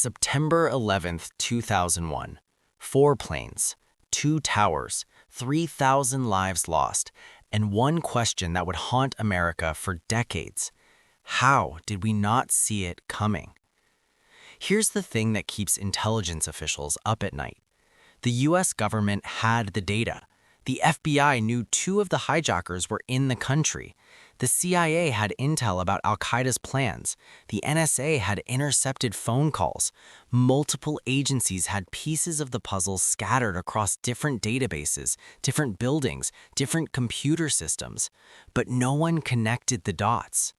September 11th, 2001. 4 planes, 2 towers, 3,000 lives lost, and one question that would haunt America for decades. How did we not see it coming? Here's the thing that keeps intelligence officials up at night. The US government had the data. The FBI knew 2 of the hijackers were in the country. The CIA had intel about Al-Qaeda's plans. The NSA had intercepted phone calls. Multiple agencies had pieces of the puzzle scattered across different databases, different buildings, different computer systems. But no one connected the dots.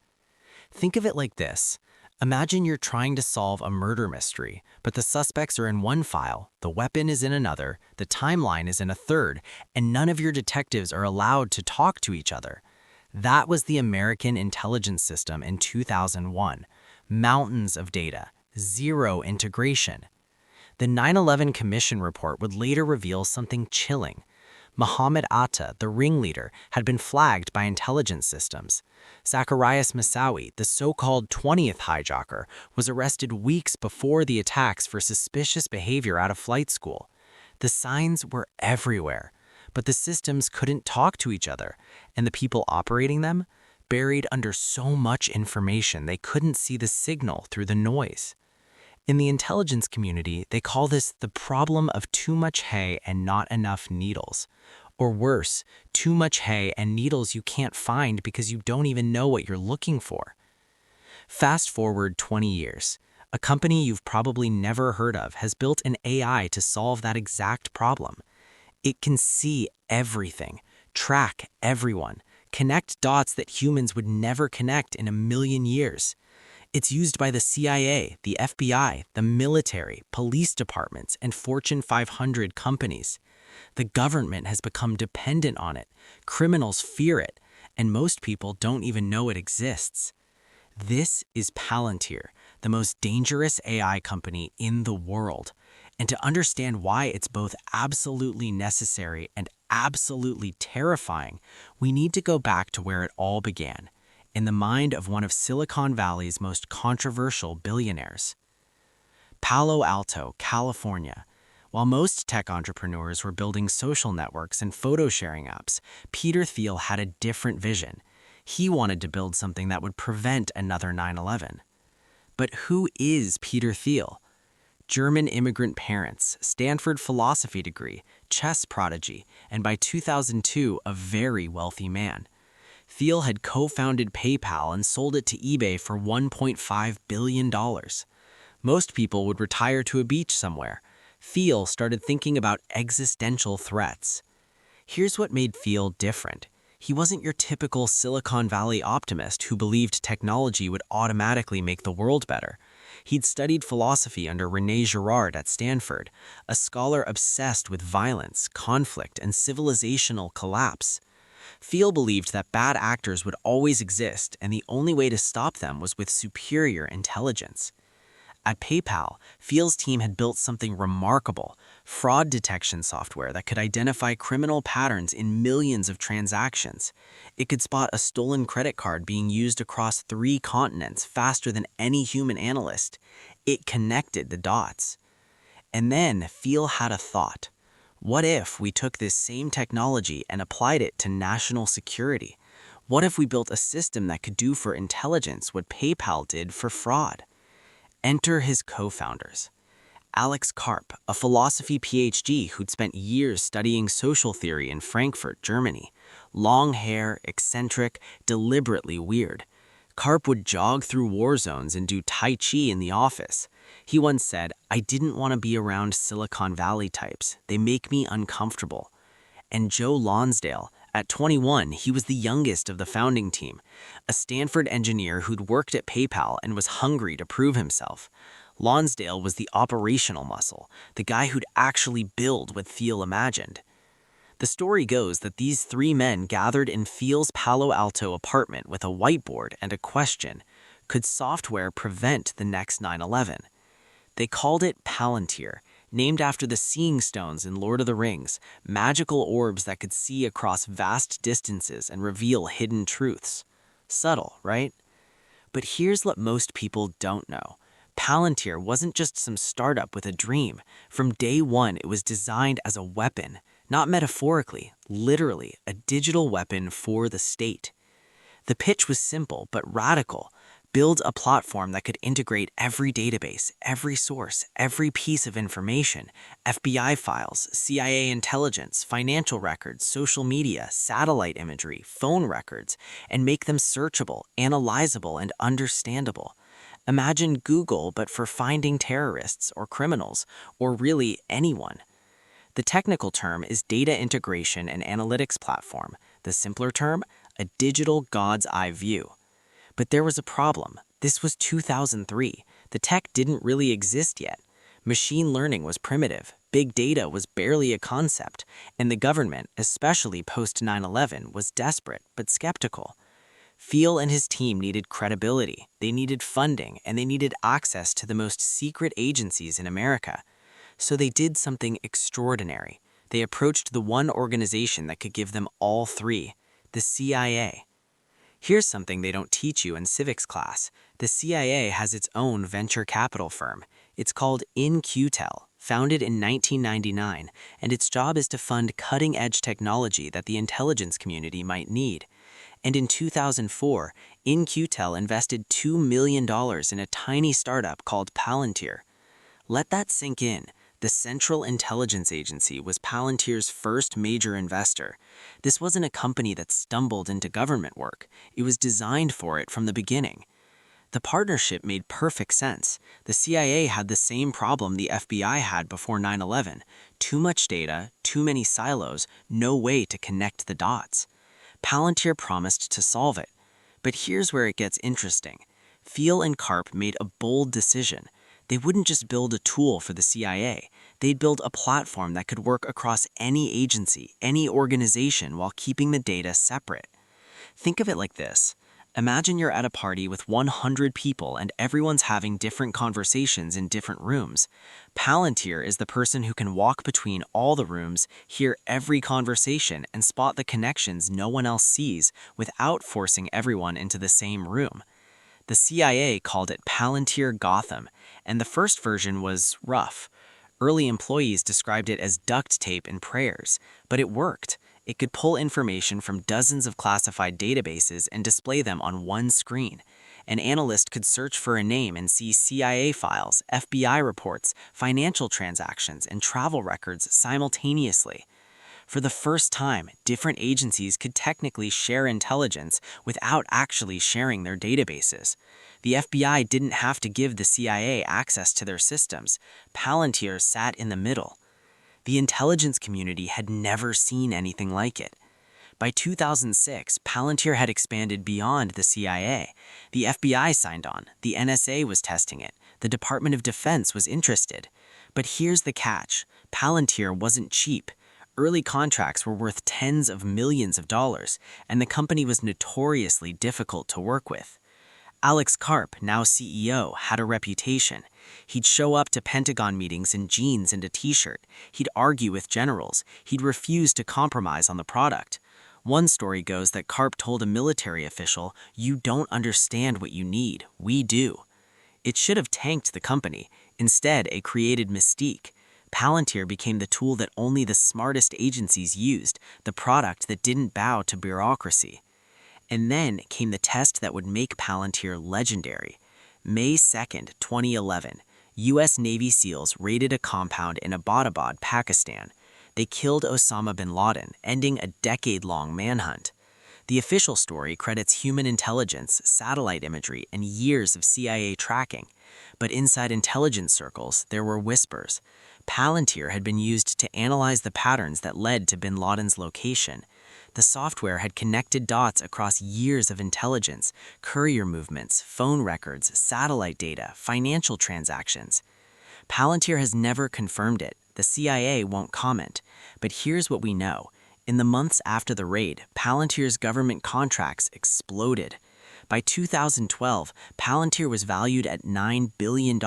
Think of it like this. Imagine you're trying to solve a murder mystery, but the suspects are in one file, the weapon is in another, the timeline is in a third, and none of your detectives are allowed to talk to each other. That was the American intelligence system in 2001. Mountains of data, zero integration. The 9/11 Commission report would later reveal something chilling. Mohammed Atta, the ringleader, had been flagged by intelligence systems. Zacarias Moussaoui, the so-called 20th hijacker, was arrested weeks before the attacks for suspicious behavior out of flight school. The signs were everywhere, but the systems couldn't talk to each other, and the people operating them buried under so much information they couldn't see the signal through the noise. In the intelligence community, they call this the problem of too much hay and not enough needles. Or worse, too much hay and needles you can't find because you don't even know what you're looking for. Fast forward 20 years. A company you've probably never heard of has built an AI to solve that exact problem. It can see everything, track everyone, connect dots that humans would never connect in a million years. It's used by the CIA, the FBI, the military, police departments, and Fortune 500 companies. The government has become dependent on it, criminals fear it, and most people don't even know it exists. This is Palantir, the most dangerous AI company in the world. And to understand why it's both absolutely necessary and absolutely terrifying, we need to go back to where it all began, in the mind of one of Silicon Valley's most controversial billionaires. Palo Alto, California. While most tech entrepreneurs were building social networks and photo-sharing apps, Peter Thiel had a different vision. He wanted to build something that would prevent another 9/11. But who is Peter Thiel? German immigrant parents, Stanford philosophy degree, chess prodigy, and by 2002, a very wealthy man. Thiel had co-founded PayPal and sold it to eBay for $1.5 billion. Most people would retire to a beach somewhere. Thiel started thinking about existential threats. Here's what made Thiel different. He wasn't your typical Silicon Valley optimist who believed technology would automatically make the world better. He'd studied philosophy under René Girard at Stanford, a scholar obsessed with violence, conflict, and civilizational collapse. Thiel believed that bad actors would always exist, and the only way to stop them was with superior intelligence. At PayPal, Thiel's team had built something remarkable, fraud detection software that could identify criminal patterns in millions of transactions. It could spot a stolen credit card being used across 3 continents faster than any human analyst. It connected the dots. And then Thiel had a thought. What if we took this same technology and applied it to national security? What if we built a system that could do for intelligence what PayPal did for fraud? Enter his co-founders. Alexkarp, a philosophy PhD who'd spent years studying social theory in Frankfurt, Germany. Long hair, eccentric, deliberately weird. Karp would jog through war zones and do Tai Chi in the office. He once said, "I didn't want to be around Silicon Valley types. They make me uncomfortable." And Joe Lonsdale, at 21, he was the youngest of the founding team, a Stanford engineer who'd worked at PayPal and was hungry to prove himself. Lonsdale was the operational muscle, the guy who'd actually build what Thiel imagined. The story goes that these 3 men gathered in Thiel's Palo Alto apartment with a whiteboard and a question: could software prevent the next 9/11? They called it Palantir, named after the seeing stones in Lord of the Rings, magical orbs that could see across vast distances and reveal hidden truths. Subtle, right? But here's what most people don't know. Palantir wasn't just some startup with a dream. From day one, it was designed as a weapon, not metaphorically, literally, a digital weapon for the state. The pitch was simple but radical. Build a platform that could integrate every database, every source, every piece of information, FBI files, CIA intelligence, financial records, social media, satellite imagery, phone records, and make them searchable, analyzable, and understandable. Imagine Google, but for finding terrorists or criminals, or really anyone. The technical term is data integration and analytics platform. The simpler term, a digital God's eye view. But there was a problem. This was 2003. The tech didn't really exist yet. Machine learning was primitive. Big data was barely a concept. And the government, especially post 9/11, was desperate but skeptical. Thiel and his team needed credibility. They needed funding, and they needed access to the most secret agencies in America. So they did something extraordinary. They approached the one organization that could give them all three, the CIA. Here's something they don't teach you in civics class. The CIA has its own venture capital firm. It's called Thiel, founded in 1999, and its job is to fund cutting-edge technology that the intelligence community might need. And in 2004, Thiel invested $2 million in a tiny startup called Palantir. Let that sink in. The Central Intelligence Agency was Palantir's first major investor. This wasn't a company that stumbled into government work. It was designed for it from the beginning. The partnership made perfect sense. The CIA had the same problem the FBI had before 9/11. Too much data, too many silos, no way to connect the dots. Palantir promised to solve it. But here's where it gets interesting. Thiel and Karp made a bold decision. They wouldn't just build a tool for the CIA. They'd build a platform that could work across any agency, any organization, while keeping the data separate. Think of it like this. Imagine you're at a party with 100 people and everyone's having different conversations in different rooms. Palantir is the person who can walk between all the rooms, hear every conversation, and spot the connections no one else sees without forcing everyone into the same room. The CIA called it Palantir Gotham, and the first version was rough. Early employees described it as duct tape and prayers, but it worked. It could pull information from dozens of classified databases and display them on one screen. An analyst could search for a name and see CIA files, FBI reports, financial transactions, and travel records simultaneously. For the first time, different agencies could technically share intelligence without actually sharing their databases. The FBI didn't have to give the CIA access to their systems. Palantir sat in the middle. The intelligence community had never seen anything like it. By 2006, Palantir had expanded beyond the CIA. The FBI signed on, the NSA was testing it, the Department of Defense was interested. But here's the catch. Palantir wasn't cheap. Early contracts were worth tens of millions of dollars, and the company was notoriously difficult to work with. Alexkarp, now CEO, had a reputation. He'd show up to Pentagon meetings in jeans and a t-shirt. He'd argue with generals. He'd refuse to compromise on the product. One story goes that Karp told a military official, "You don't understand what you need. We do." It should have tanked the company. Instead, it created mystique. Palantir became the tool that only the smartest agencies used, the product that didn't bow to bureaucracy. And then came the test that would make Palantir legendary. May 2nd, 2011, U.S. Navy SEALs raided a compound in Abbottabad, Pakistan. They killed Osama bin Laden, ending a decade-long manhunt. The official story credits human intelligence, satellite imagery, and years of CIA tracking. But inside intelligence circles, there were whispers. Palantir had been used to analyze the patterns that led to bin Laden's location. The software had connected dots across years of intelligence, courier movements, phone records, satellite data, financial transactions. Palantir has never confirmed it. The CIA won't comment. But here's what we know. In the months after the raid, Palantir's government contracts exploded. By 2012, Palantir was valued at $9 billion.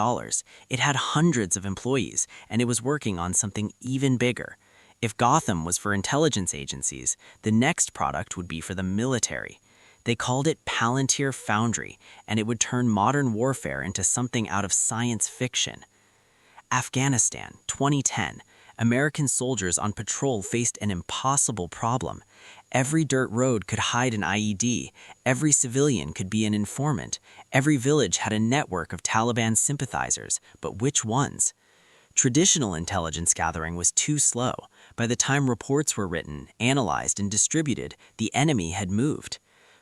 It had hundreds of employees, and it was working on something even bigger. If Gotham was for intelligence agencies, the next product would be for the military. They called it Palantir Foundry, and it would turn modern warfare into something out of science fiction. Afghanistan, 2010. American soldiers on patrol faced an impossible problem. Every dirt road could hide an IED, every civilian could be an informant, every village had a network of Taliban sympathizers, but which ones? Traditional intelligence gathering was too slow. By the time reports were written, analyzed, and distributed, the enemy had moved.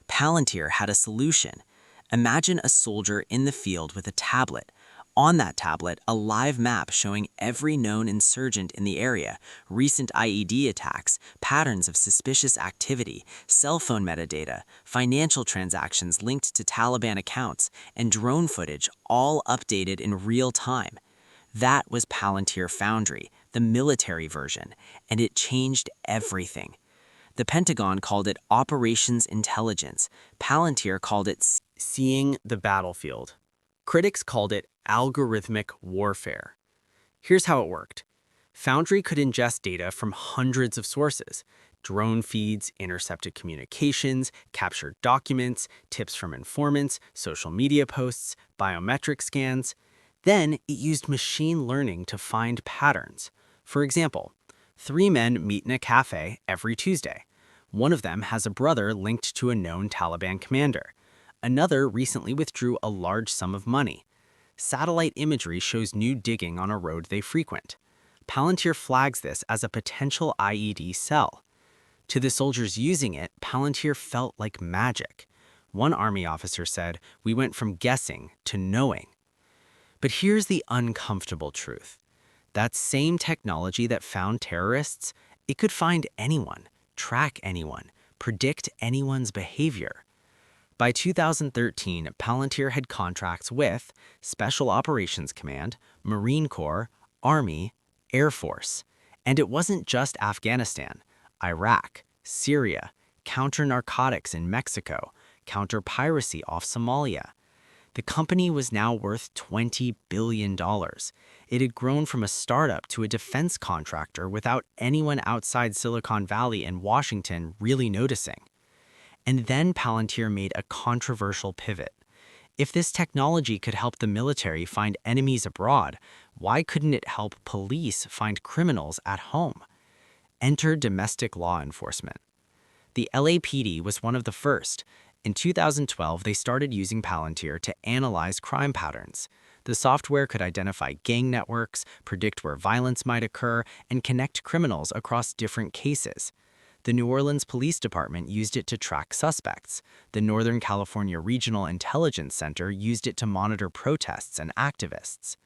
Palantir had a solution. Imagine a soldier in the field with a tablet. On that tablet, a live map showing every known insurgent in the area, recent IED attacks, patterns of suspicious activity, cell phone metadata, financial transactions linked to Taliban accounts, and drone footage all updated in real time. That was Palantir Foundry, the military version, and it changed everything. The Pentagon called it Operations Intelligence. Palantir called it Seeing the Battlefield. Critics called it algorithmic warfare. Here's how it worked. Foundry could ingest data from hundreds of sources: drone feeds, intercepted communications, captured documents, tips from informants, social media posts, biometric scans. Then it used machine learning to find patterns. For example, 3 men meet in a cafe every Tuesday. One of them has a brother linked to a known Taliban commander. Another recently withdrew a large sum of money. Satellite imagery shows new digging on a road they frequent. Palantir flags this as a potential IED cell. To the soldiers using it, Palantir felt like magic. One Army officer said, "We went from guessing to knowing." But here's the uncomfortable truth. That same technology that found terrorists, it could find anyone, track anyone, predict anyone's behavior. By 2013, Palantir had contracts with Special Operations Command, Marine Corps, Army, Air Force. And it wasn't just Afghanistan, Iraq, Syria, counter-narcotics in Mexico, counter-piracy off Somalia. The company was now worth $20 billion. It had grown from a startup to a defense contractor without anyone outside Silicon Valley and Washington really noticing. And then Palantir made a controversial pivot. If this technology could help the military find enemies abroad, why couldn't it help police find criminals at home? Enter domestic law enforcement. The LAPD was one of the first. In 2012, they started using Palantir to analyze crime patterns. The software could identify gang networks, predict where violence might occur, and connect criminals across different cases. The New Orleans Police Department used it to track suspects. The Northern California Regional Intelligence Center used it to monitor protests and activists.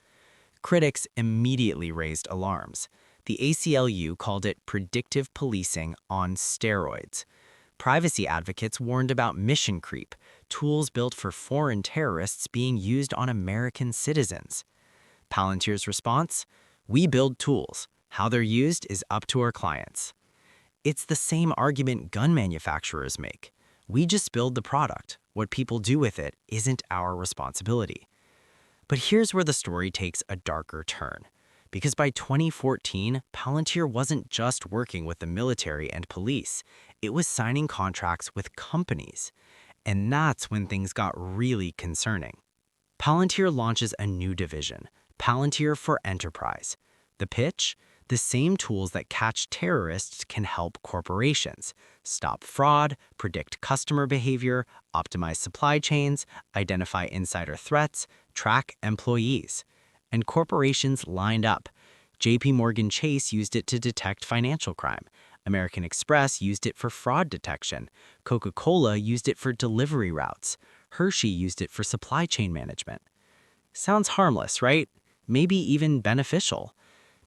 Critics immediately raised alarms. The ACLU called it predictive policing on steroids. Privacy advocates warned about mission creep, tools built for foreign terrorists being used on American citizens. Palantir's response? We build tools. How they're used is up to our clients. It's the same argument gun manufacturers make. We just build the product. What people do with it isn't our responsibility. But here's where the story takes a darker turn. Because by 2014, Palantir wasn't just working with the military and police. It was signing contracts with companies. And that's when things got really concerning. Palantir launches a new division, Palantir for Enterprise. The pitch? The same tools that catch terrorists can help corporations stop fraud, predict customer behavior, optimize supply chains, identify insider threats, track employees. And corporations lined up. JP Morgan Chase used it to detect financial crime. American Express used it for fraud detection. Coca-Cola used it for delivery routes. Hershey used it for supply chain management. Sounds harmless, right? Maybe even beneficial.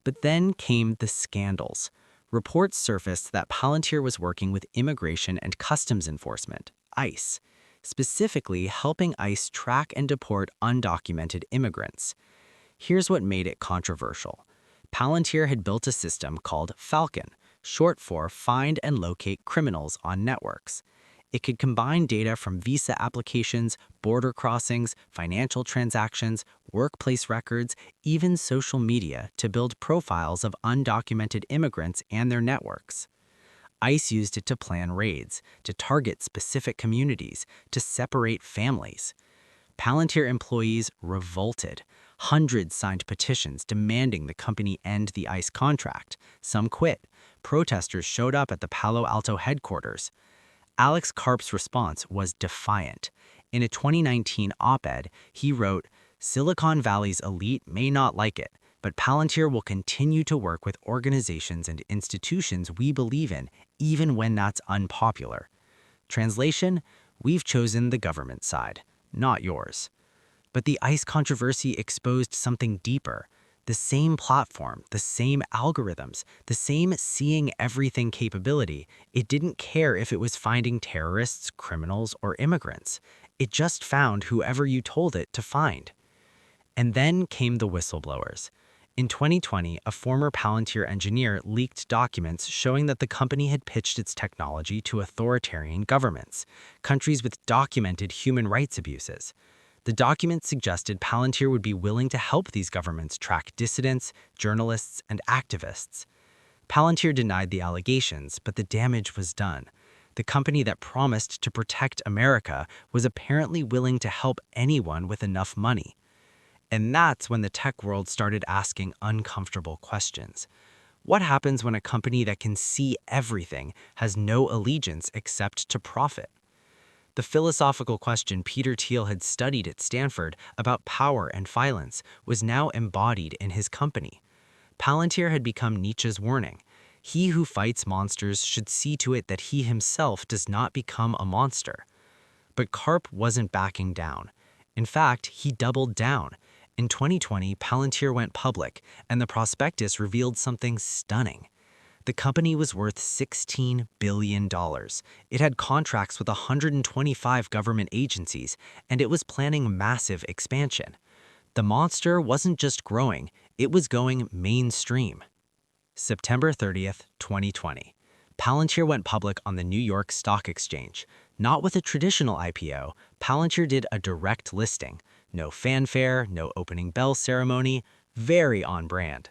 But then came the scandals. Reports surfaced that Palantir was working with Immigration and Customs Enforcement, ICE, specifically helping ICE track and deport undocumented immigrants. Here's what made it controversial. Palantir had built a system called Falcon, short for Find and Locate Criminals on Networks. It could combine data from visa applications, border crossings, financial transactions, workplace records, even social media to build profiles of undocumented immigrants and their networks. ICE used it to plan raids, to target specific communities, to separate families. Palantir employees revolted. Hundreds signed petitions demanding the company end the ICE contract. Some quit. Protesters showed up at the Palo Alto headquarters. Alexkarp's response was defiant. In a 2019 op-ed, he wrote, "Silicon Valley's elite may not like it, but Palantir will continue to work with organizations and institutions we believe in, even when that's unpopular." Translation: we've chosen the government side, not yours. But the ICE controversy exposed something deeper. The same platform, the same algorithms, the same seeing everything capability, it didn't care if it was finding terrorists, criminals, or immigrants. It just found whoever you told it to find. And then came the whistleblowers. In 2020, a former Palantir engineer leaked documents showing that the company had pitched its technology to authoritarian governments, countries with documented human rights abuses. The document suggested Palantir would be willing to help these governments track dissidents, journalists, and activists. Palantir denied the allegations, but the damage was done. The company that promised to protect America was apparently willing to help anyone with enough money. And that's when the tech world started asking uncomfortable questions. What happens when a company that can see everything has no allegiance except to profit? The philosophical question Peter Thiel had studied at Stanford about power and violence was now embodied in his company. Palantir had become Nietzsche's warning. He who fights monsters should see to it that he himself does not become a monster. But Karp wasn't backing down. In fact, he doubled down. In 2020, Palantir went public, and the prospectus revealed something stunning. The company was worth $16 billion. It had contracts with 125 government agencies, and it was planning massive expansion. The monster wasn't just growing, it was going mainstream. September 30th, 2020. Palantir went public on the New York Stock Exchange. Not with a traditional IPO, Palantir did a direct listing. No fanfare, no opening bell ceremony, very on brand.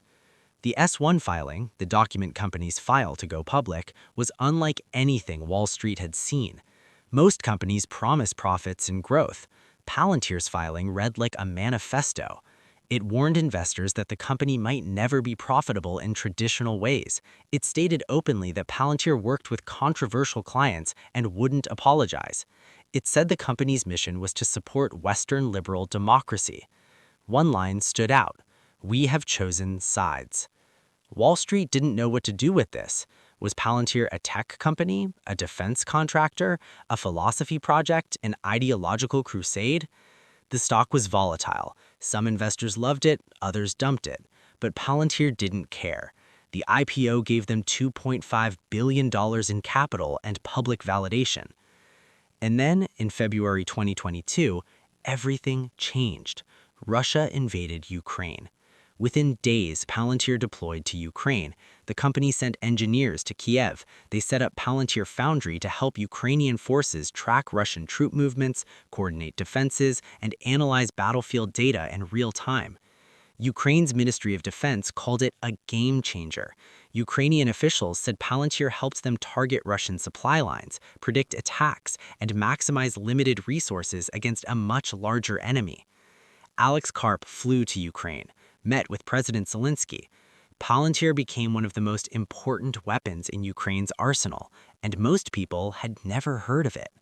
The S-1 filing, the document companies file to go public, was unlike anything Wall Street had seen. Most companies promise profits and growth. Palantir's filing read like a manifesto. It warned investors that the company might never be profitable in traditional ways. It stated openly that Palantir worked with controversial clients and wouldn't apologize. It said the company's mission was to support Western liberal democracy. One line stood out: "We have chosen sides." Wall Street didn't know what to do with this. Was Palantir a tech company, a defense contractor, a philosophy project, an ideological crusade? The stock was volatile. Some investors loved it, others dumped it. But Palantir didn't care. The IPO gave them $2.5 billion in capital and public validation. And then, in February 2022, everything changed. Russia invaded Ukraine. Within days, Palantir deployed to Ukraine. The company sent engineers to Kiev. They set up Palantir Foundry to help Ukrainian forces track Russian troop movements, coordinate defenses, and analyze battlefield data in real time. Ukraine's Ministry of Defense called it a game changer. Ukrainian officials said Palantir helped them target Russian supply lines, predict attacks, and maximize limited resources against a much larger enemy. Alexkarp flew to Ukraine, met with President Zelensky. Palantir became one of the most important weapons in Ukraine's arsenal, and most people had never heard of it.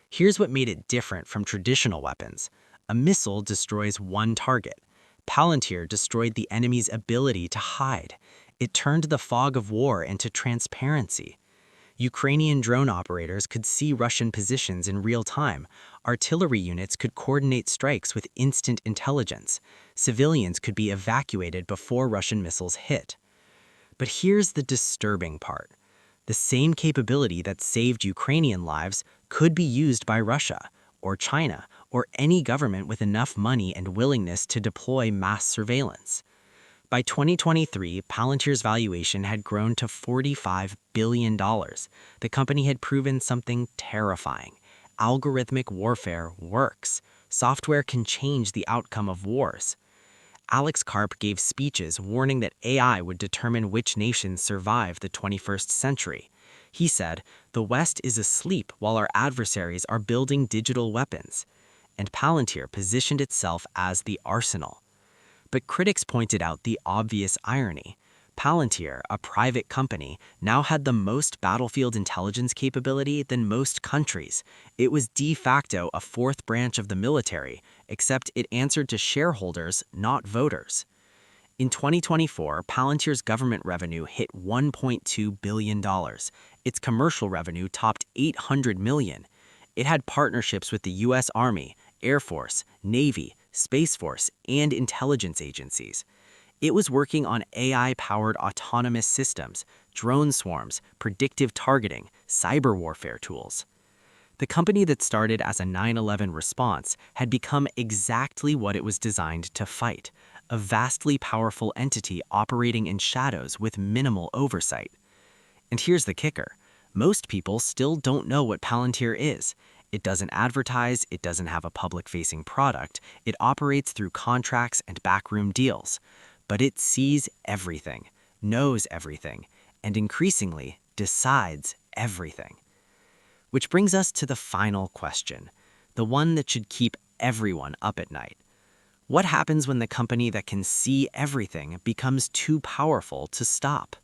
Here's what made it different from traditional weapons. A missile destroys one target. Palantir destroyed the enemy's ability to hide. It turned the fog of war into transparency. Ukrainian drone operators could see Russian positions in real time. Artillery units could coordinate strikes with instant intelligence. Civilians could be evacuated before Russian missiles hit. But here's the disturbing part. The same capability that saved Ukrainian lives could be used by Russia, or China, or any government with enough money and willingness to deploy mass surveillance. By 2023, Palantir's valuation had grown to $45 billion. The company had proven something terrifying. Algorithmic warfare works. Software can change the outcome of wars. Alexkarp gave speeches warning that AI would determine which nations survive the 21st century. He said, "The West is asleep while our adversaries are building digital weapons." And Palantir positioned itself as the arsenal. But critics pointed out the obvious irony. Palantir, a private company, now had the most battlefield intelligence capability than most countries. It was de facto a fourth branch of the military, except it answered to shareholders, not voters. In 2024, Palantir's government revenue hit $1.2 billion. Its commercial revenue topped $800 million. It had partnerships with the U.S. Army, Air Force, Navy, Space Force, and intelligence agencies. It was working on AI-powered autonomous systems, drone swarms, predictive targeting, cyber warfare tools. The company that started as a 9/11 response had become exactly what it was designed to fight, a vastly powerful entity operating in shadows with minimal oversight. And here's the kicker. Most people still don't know what Palantir is. It doesn't advertise, it doesn't have a public-facing product, it operates through contracts and backroom deals. But it sees everything, knows everything, and increasingly decides everything. Which brings us to the final question, the one that should keep everyone up at night. What happens when the company that can see everything becomes too powerful to stop?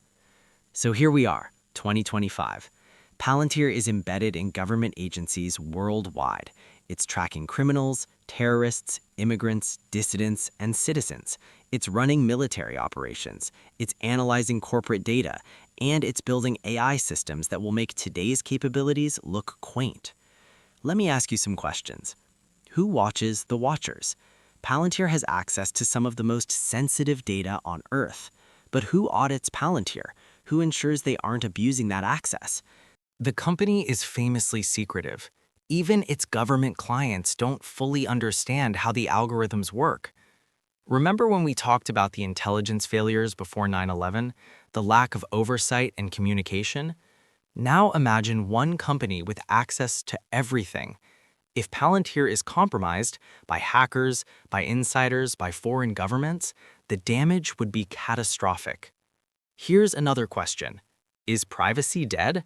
So here we are, 2025. Palantir is embedded in government agencies worldwide. It's tracking criminals, terrorists, immigrants, dissidents, and citizens. It's running military operations. It's analyzing corporate data. And it's building AI systems that will make today's capabilities look quaint. Let me ask you some questions. Who watches the watchers? Palantir has access to some of the most sensitive data on Earth. But who audits Palantir? Who ensures they aren't abusing that access? The company is famously secretive. Even its government clients don't fully understand how the algorithms work. Remember when we talked about the intelligence failures before 9/11, the lack of oversight and communication? Now imagine one company with access to everything. If Palantir is compromised by hackers, by insiders, by foreign governments, the damage would be catastrophic. Here's another question. Is privacy dead?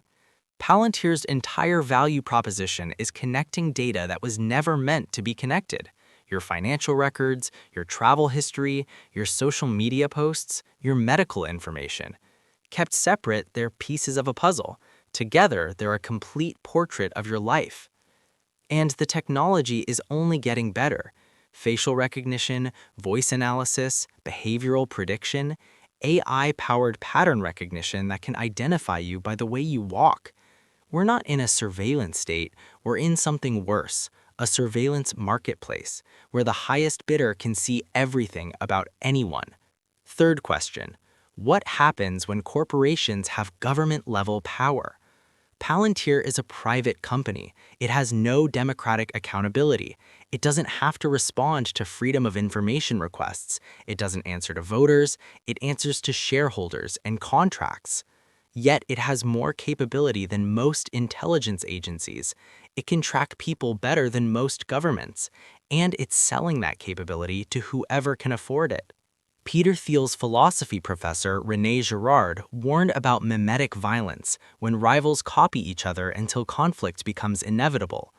Palantir's entire value proposition is connecting data that was never meant to be connected. Your financial records, your travel history, your social media posts, your medical information. Kept separate, they're pieces of a puzzle. Together, they're a complete portrait of your life. And the technology is only getting better. Facial recognition, voice analysis, behavioral prediction, AI-powered pattern recognition that can identify you by the way you walk. We're not in a surveillance state, we're in something worse, a surveillance marketplace, where the highest bidder can see everything about anyone. Third question, what happens when corporations have government-level power? Palantir is a private company. It has no democratic accountability. It doesn't have to respond to freedom of information requests. It doesn't answer to voters. It answers to shareholders and contracts. Yet it has more capability than most intelligence agencies. It can track people better than most governments. And it's selling that capability to whoever can afford it. Peter Thiel's philosophy professor, René Girard, warned about mimetic violence, when rivals copy each other until conflict becomes inevitable.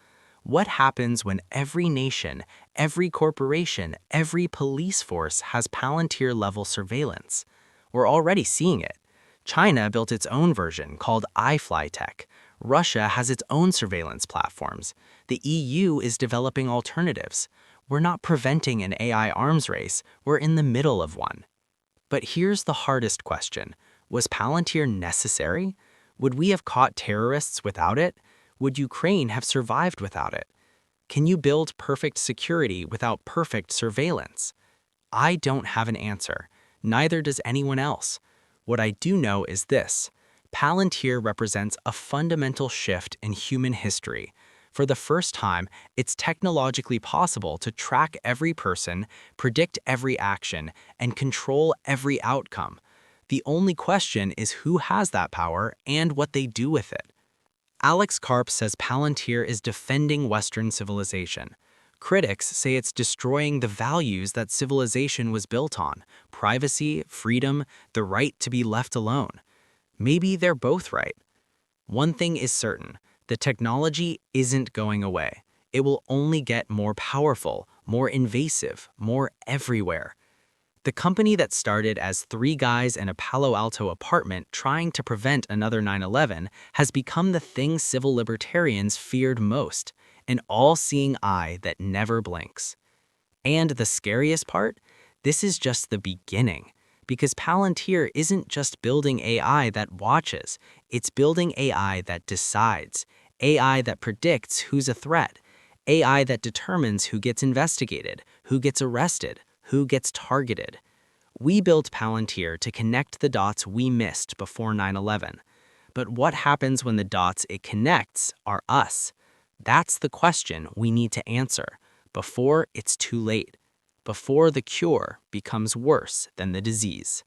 What happens when every nation, every corporation, every police force has Palantir-level surveillance? We're already seeing it. China built its own version called iFlyTech. Russia has its own surveillance platforms. The EU is developing alternatives. We're not preventing an AI arms race, we're in the middle of one. But here's the hardest question. Was Palantir necessary? Would we have caught terrorists without it? Would Ukraine have survived without it? Can you build perfect security without perfect surveillance? I don't have an answer. Neither does anyone else. What I do know is this. Palantir represents a fundamental shift in human history. For the first time, it's technologically possible to track every person, predict every action, and control every outcome. The only question is who has that power and what they do with it. Alexkarp says Palantir is defending Western civilization. Critics say it's destroying the values that civilization was built on: privacy, freedom, the right to be left alone. Maybe they're both right. One thing is certain, the technology isn't going away. It will only get more powerful, more invasive, more everywhere. The company that started as three guys in a Palo Alto apartment trying to prevent another 9/11 has become the thing civil libertarians feared most, an all-seeing eye that never blinks. And the scariest part? This is just the beginning. Because Palantir isn't just building AI that watches, it's building AI that decides, AI that predicts who's a threat, AI that determines who gets investigated, who gets arrested, who gets targeted. We built Palantir to connect the dots we missed before 9/11. But what happens when the dots it connects are us? That's the question we need to answer before it's too late, before the cure becomes worse than the disease.